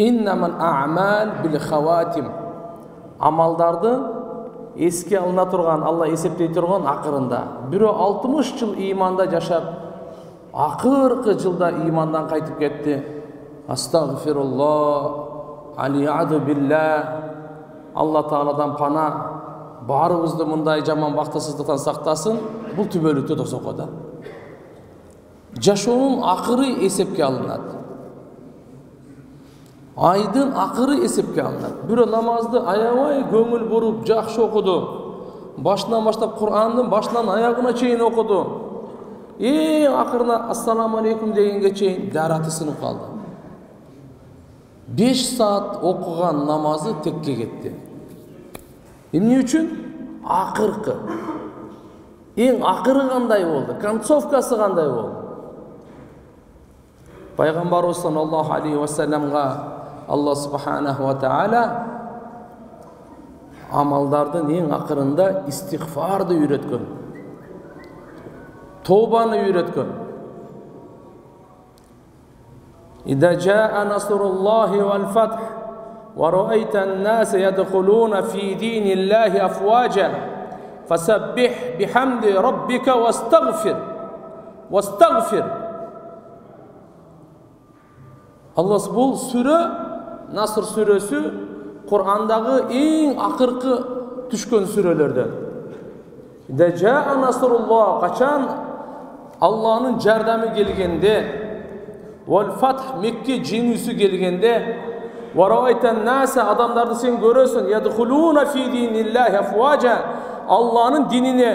Иннамал а'мал бил хаватим. Амалдарды эске алына турган, Алла эсептей турган акырында. Бирөө 60 жыл иманда жашап, акыркы жылда имандан кайтып кетти. Астагфируллах, алияду билlah. Алла Тааладан пана, баарыбызды мындай жаман бактысыздыктан сактасын. Бул түбөлүктө тосокода. Жашоонун акыры эсепке алынат. Айдын акыры эсепке алынат. Бирөө намазды аябай көңүл буруп, жакшы окуду. Башынан баштап Кур'андын башынан аягына чейин окуду. Акырына ассаламу алейкум дегенге чейин дараты сынып калды. 5 саат окуган намазы текке кетти. Эмне үчүн? Акыркы. Эң акыры кандай болду? Концовкасы кандай болду? Пайгамбарыбыз саллаллаху алейхи ва салламга Алла субханаху ва таала амалдардын эң акырында истигфарды үйрөткөн. Тобаны үйрөткөн. Ида жаа насруллахи вал фатх ва раайта ан-наса ядхулуна фи диниллахи афважа фасаббих бихамди раббика вастагфир. Алла бул сүрө, Наср сүрөсү Кур'андагы эң акыркы түшкөн сүрөлөрдөн. Ида жаа насруллах, качан Алланын жардамы келгенде, вал фатх, Мекке жеңүүсү келгенде, ва раайтан наса, адамдарды сен көрөсүң, ядхулуна фи диниллахи афважа, Алланын динине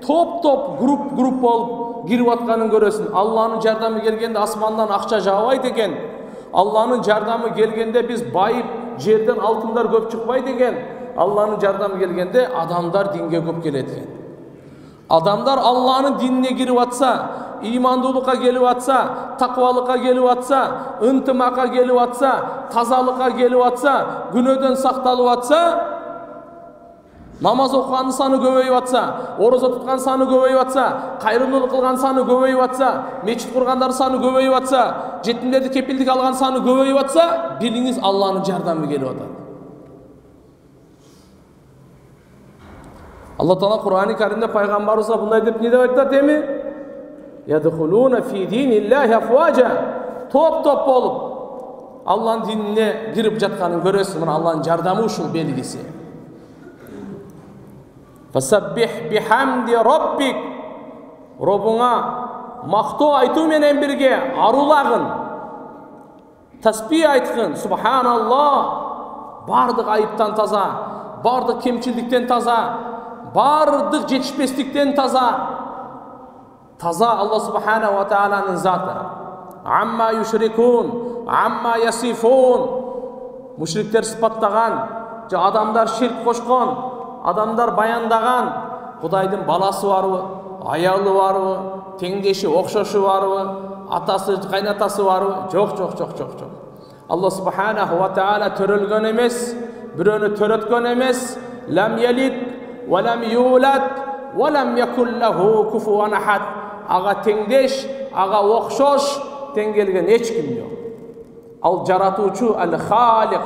топ-топ, групп болуп кирип атканын көрөсүң. Алланын жардамы келгенде асмандан акча жаабайт экен. Алланын жардамы келгенде биз байып, жерден алтындар көп чыкпайт экен. Алланын жардамы келгенде адамдар динге көп келет экен. Адамдар Алланын динине кирип атса, имандуулукка келип атса, таквалыкка келип атса, ынтымакка келип атса, тазалыкка келип атса, күнөөдөн сакталып атса, намаз окуганын саны көбөйүп атса, орозо туткан саны көбөйүп атса, кайрымдуулук кылган саны көбөйүп атса, мечит кургандар саны көбөйүп атса, жетимдерди кепилдик алган саны көбөйүп атса, билиңиз Алланын жардамы келип атат. Алла Таала Кур'ан-ы Каримде пайгамбарыбызга мындай деп не деп айтат эми? Ядхулуна фи диниллахи афважа. Топ-топ болуп Алланын динине кирип жатканын көрөсүң. Мына Алланын жардамы ушул белгиси. Фасаббих бихамди раббик. Робуңа мактоо айтуу менен бирге арулагын, тасбих айткын. Субханаллах. Бардык айыптан таза, бардык кемчилдиктен таза, бардык жетишпестиктен таза. Таза Алла субхана ва тааланын заты. Амма юшрикун, амма ясифун. Мушриктер сыпаттаган, адамдар ширк кошкон, адамдар баяндаган, Кудайдын баласы барбы, аялы барбы, теңдеши, окшошу барбы, атасы, кайнатасы барбы? Жок. Алла субхана ва таала төрөлгөн эмес, бирөөнү төрөткөн эмес. Лам ялид ва лам юлад ва лам якун лаху куфуан ахад. Ага теңдеш, ага окшош, тең келген эч ким жок. Ал жаратуучу, ал-Халик,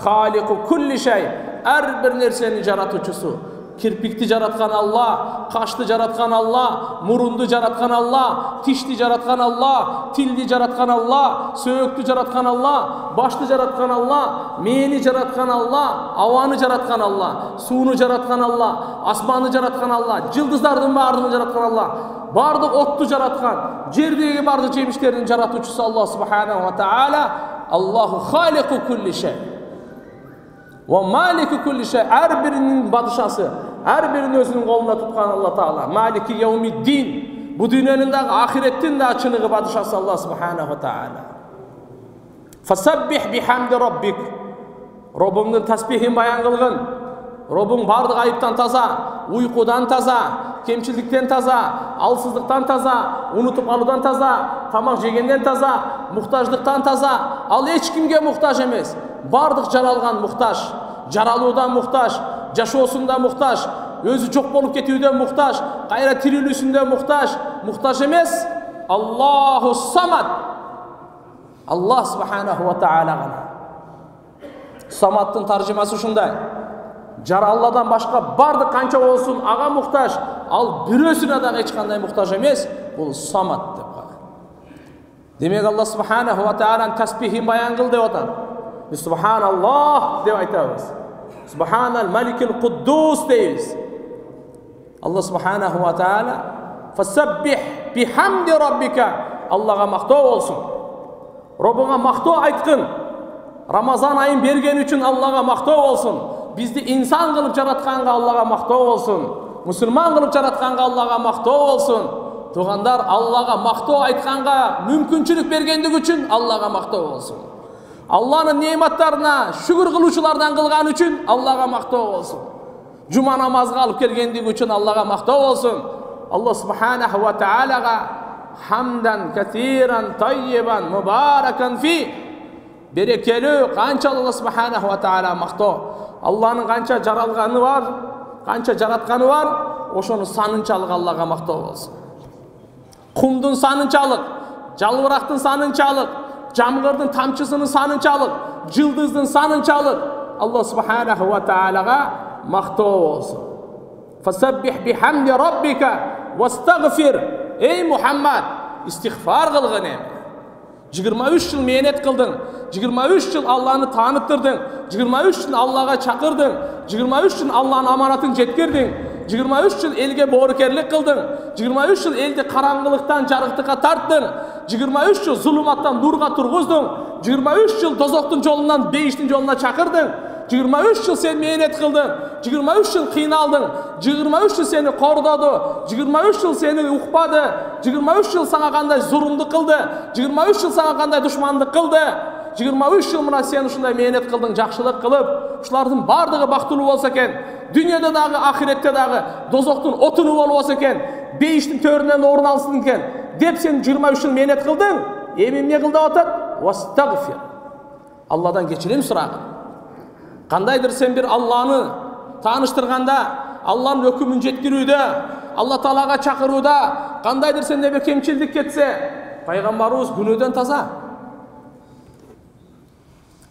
Халику кулли шей, ар бир нерсени жаратуучусу. Кирпикти жараткан Алла, кашты жараткан Алла, мурунду жараткан Алла, тишти жараткан Алла, тилди жараткан Алла, сөөктү жараткан Алла, башты жараткан Алла, мээни жараткан Алла, абаны жараткан Алла, сууну жараткан Алла, асманды жараткан Алла, жылдыздардын баардыгын жараткан Алла, бардык отту жараткан, жердеги бардык жемиштердин жаратуучусу Алла субхана ва таала. Аллаху халику кулли шей ва малику кулли шей. Ар биринин бадышасы, ар бирин өзүнүн колунда туткан Алла Таала. Малики яумиддин. Бу дүйнөнүн дагы ахиреттин да чыныгы бадышасы Алла субхана ва таала. Фасаббих бихамди раббик. Робуңдун тасбихин баян кылгын. Робуң бардык айыптан таза, уйкудан таза, кемчилдиктен таза, алсыздыктан таза, унутуп алуудан таза, тамак жегенден таза, муктаждыктан таза. Ал эч кимге муктаж эмес. Бардык жаралган муктаж, жаралуудан муктаж, жашоосунда муктаж, өзү жок болуп кетүүдөн муктаж, кайра тирилүүсүндө муктаж эмес. Аллаху самад. Аллах субханаху ва таала гана. Саматтын таржымасы ушундай. Жар Алладан башка барды канча болсун ага муктаж, ал бирөөсүнө да эч кандай муктаж эмес. Бул самат деп коет. Демек Алла субханаху ва тааланын тасбихин баян кыл деп атат. Биз субханаллах деп айтабыз. Субханал маликил куддус дейбиз. Алла субханаху ва таала фасаббих бихамди раббика. Аллага мактоо болсун. Робуңа мактоо айткын. Рамазан айын берген үчүн Аллага мактоо болсун. Бизди инсан кылып жаратканга Аллага мактоо болсун. Мусулман кылып жаратканга Аллага мактоо болсун. Тугандар, Аллага мактоо айтканга мүмкүнчүлүк бергендиги үчүн Аллага мактоо болсун. Алланын неаматтарына шүгүр кылуучулардан кылган үчүн Аллага мактоо болсун. Жума намазга алып келгендиги үчүн Аллага мактоо болсун. Алла субханаху ва таалага хамдан катиран таййибан мубаракан фи. Берекелүү канча Алла субханаху ва таала мактоо. Алланын канча жаралганы бар, канча жаратканы бар, ошону санынчалык Аллага мактоо болсун. Кумдун санынчалык, жалбырактын санынчалык, жамгырдын тамчысынын санынчалык, жылдыздын санынчалык Алла субханаху ва таалага мактоо болсун. Фасаббих бихамди раббика вастагфир. Эй Мухаммад, истигфар кылгын эми. 23 жыл мeenet кылдың, 23 жыл Алланы таныттырдың, 23 жыл Аллага чакырдың, 23 жыл Алланын аманатын жеткирдиң, 23 жыл элге боорукерлик кылдың, 23 жыл элди караңгылыктан жарыктыкка тарттың, 23 жыл зулуматтан нурга тургуздуң, 23 жыл дозоктун жолунан бейиштин жолуна чакырдың, 23 жыл сен мeenet кылдың, 23 жыл кыйналдың, 23 жыл сени кордоду, 23 жыл сени укпады, 23 жыл сага кандай зулумдук кылды, 23 жыл сага кандай душмандык кылды, 23 жыл мына сен ушундай мeenet кылдың, жакшылык кылып, ушулардын бардыгы бактылуу болсо экен, дүйнөдө дагы, ахиретте дагы дозоктун отуну болбосо экен, бейиштин төрүнөн орун алсын экен, деп сен 23 жыл мeenet кылдың, эми эмне кыл деп атат? Вастагфир. Алладан кечирим сурагын. Кандайдыр сен бир Алланы тааныштырганда, Алланын өкүмүн жеткирүүдө, Алла Таалага чакырууда кандайдыр сенде бир кемчилдик кетсе, пайгамбарыбыз күнөөдөн таза.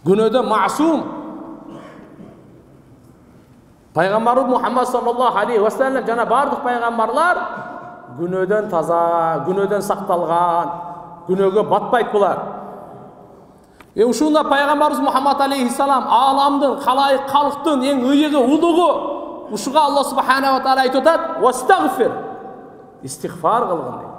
Күнөөдөн маасум. Пайгамбарыбыз Мухаммад саллаллаху алейхи ва саллям жана бардык пайгамбарлар күнөөдөн таза, күнөөдөн сакталган, күнөөгө батпайт булар. Ушунда пайгамбарыбыз Мухаммад алейхиссалам аламдын, калайык калктын эң ыйыгы, улугу. Ушуга Алла субханаху ва таала айтып атат: "Вастагфир." Истигфар кылгын дейт.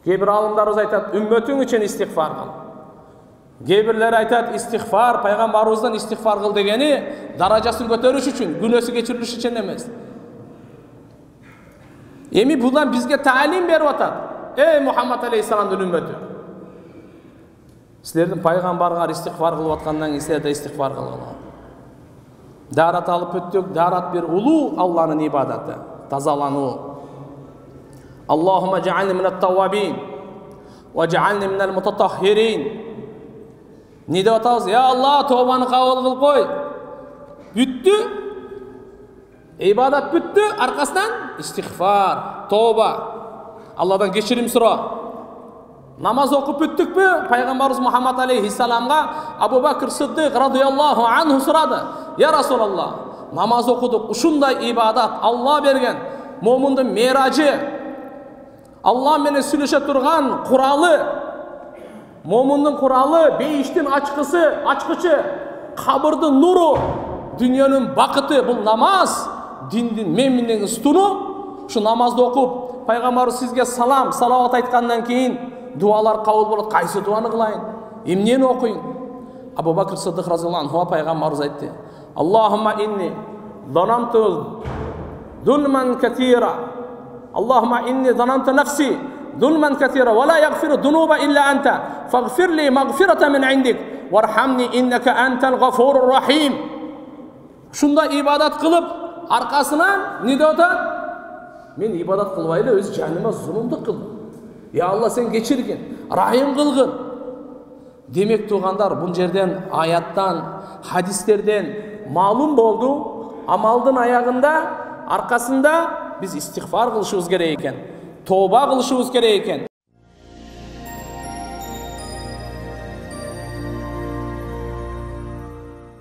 Кээ бир алымдарыбыз айтат: "Үммөтүң үчүн истигфар кыл." Кээ бирлер айтат: "Истигфар пайгамбарыбыздан истигфар кыл дегени даражасын көтөрүш үчүн, күнөөсү кечирилиш үчүн эмес." Эми будан бизге таалим берип атат. Эй Мухаммад алейхиссаламдын үммөтү, силердин пайгамбарыңар истигфар кылып аткандан кийин силер да истигфар кылгыла. Дарат алып өттүк, дарат бир улуу Алланын ибадаты, тазалануу. Аллахумма жаални минат таввабин ва жаални минал мутатаххирин. Не деп атабыз? Я Алла, тобаны кабыл кылып кой. Бүттү. Ибадат бүттү, аркасынан истигфар, тоба. Алладан кечирим суроо. Намаз окуп бүттүкпү? Пайгамбарыбыз Мухаммад алейхиссаламга Абу Бакр Сиддик радыйаллаху анху сурады. Я Расулаллах, намаз окудук, ушундай ибадат Алла берген, момундун меражы, Алла менен сүйлөшө турган куралы, момундун куралы, бейиштин ачкычы, кабырдын нуру, дүйнөнүн бакыты, бул намаз, диндин меминдин устуну. Ушу намазды окуп, пайгамбарыбыз сизге салам, салават айткандан кийин дуалар кабыл болот. Кайсы дуаны кылайын? Эмнени окуйн? Абу Бакр Сиддик разыяллаху анху пайгамбарыбыз айтты: "Аллахумма инни занамту зулман катира. Аллахумма инни занамту нафси зулман катира ва ла ягфиру зунуба илля анта. Фагфир ли магфирата мин индик вархамни иннака антал гафурур рахим." Шунда ибадат кылып, аркасынан не деп атат? Мен ибадат кылбай эле өз жаныма зулумдук кылдым. Я Алла, сен кечиргин, рахим кылгын. Демек тугандар, бул жерден аяттан, хадистерден маалым болду, амалдын аягында, аркасында биз истигфар кылышыбыз керек экен, тооба кылышыбыз керек экен.